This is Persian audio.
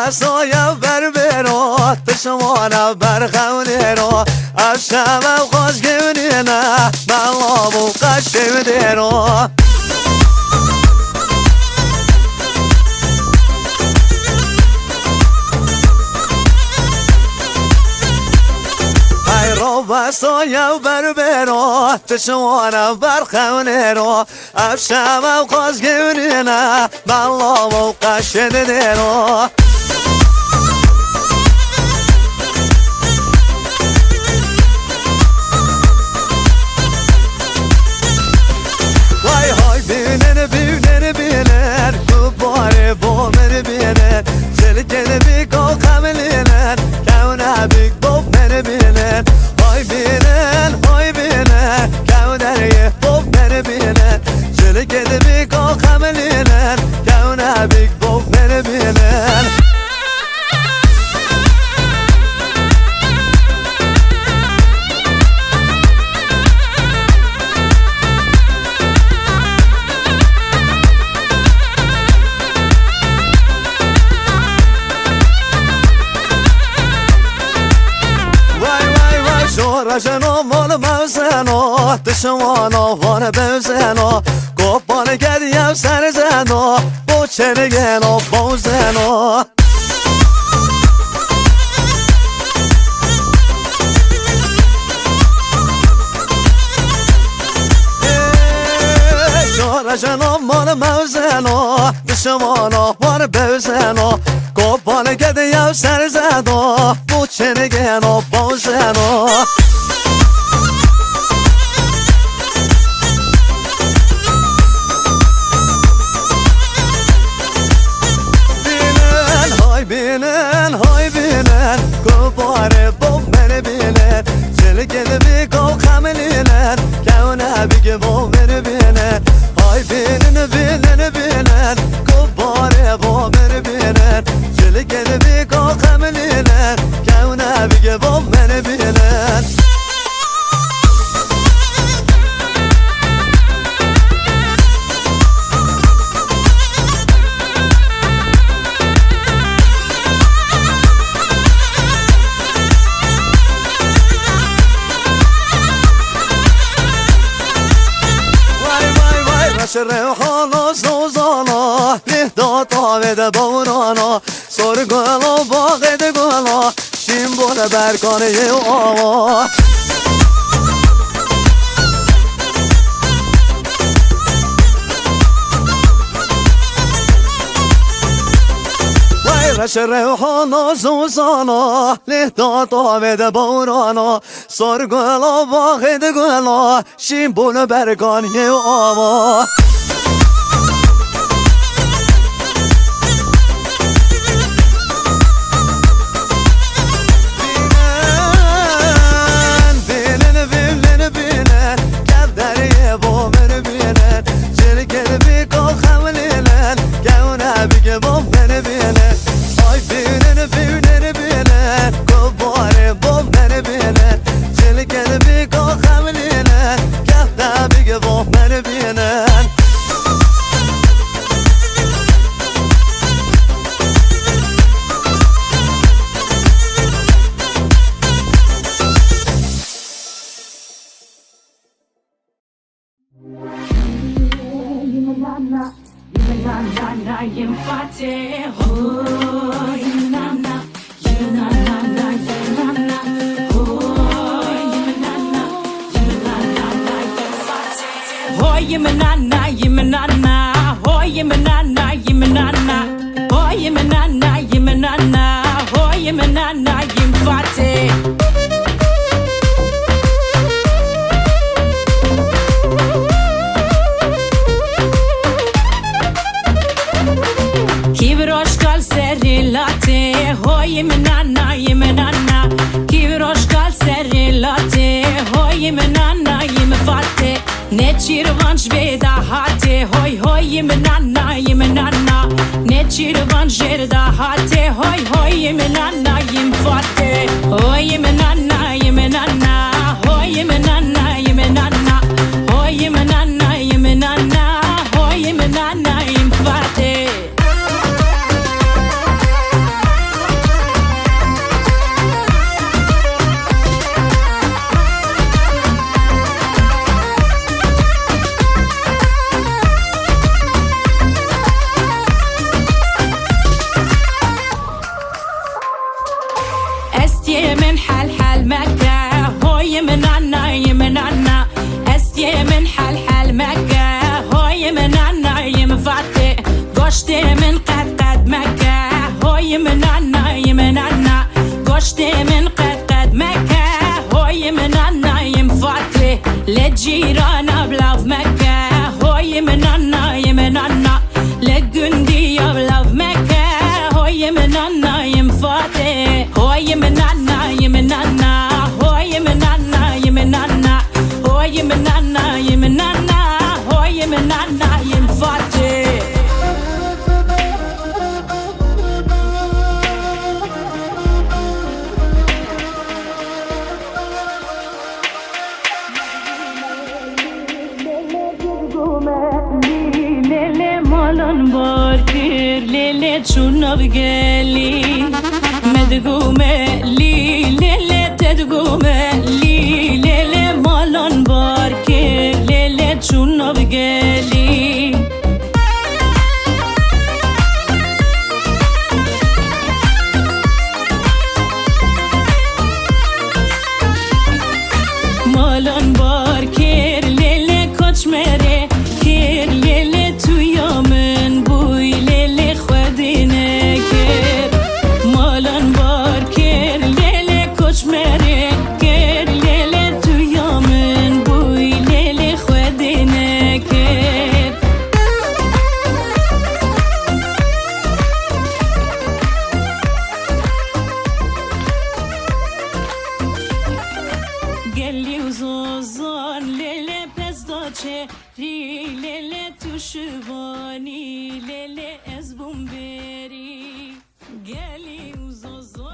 وسایا بر برات تشمانا بر خونه را اشم و خوش گونه نه ملاب و قشم دیرا وسایا بر برات تشمانا بر خونه را اشم و خوش گونه نه ملاب و قشم دیرا بینن گباره با من بینن زلگن بیگو خملینن کونه بیگو من بینن های بینن کونه با من بینن زلگن بیگو خملینن کونه بیگو من بینن شنو مال موزنو تشمانا وان بوزنو گوپان گدیم سر زنو با چنگنو بوزنو شنو مال موزنو تشمانا وان بوزنو گوپان گدیم سر زنو با چنگنو بوزنو بینن گوباره با من بینن زلگن بیگو خملینن کونه بیگه با من بینن های بینن گوباره با من بینن زلگن بیگو خملینن کونه بیگه با من بینن ریحانا زوزانا لحداتا وده باورانا سر گلا باغد گلا شیم بوله برکانه یه آوا ویرش ریحانا زوزانا لحداتا وده باورانا سر گلا باغد گلا شیم بوله برکانه یه آوا Nečirvanç veda hate hoy hoy yemenanna Nečirvanç жерда hate hoy hoy yemenanna yim fate hoy yemenanna hoy yemenanna hoy yemenanna hoy yemenanna yim fate گوشت من قد مکه های منانا منانا گوشت من قد مکه های منانا فاتح لجيرانا بلاف مكة های منانا منانا لجندي بلاف مكة های منانا فاتح های منانا منانا های منانا منانا های منانا منانا های منانا فاتح Lele malon barkir lele chunav geli medgume li lele tedgume li lele malon barkir lele chunav geli malon barkir lele koch mere kir lele tuyamen buy lele khwadine kir malan bar kir lele koch mere kir lele tuyamen buy lele khwadine kir gelli uzozan lele pezdache ri lele tuşvani lele ez bumberi gelli uzozan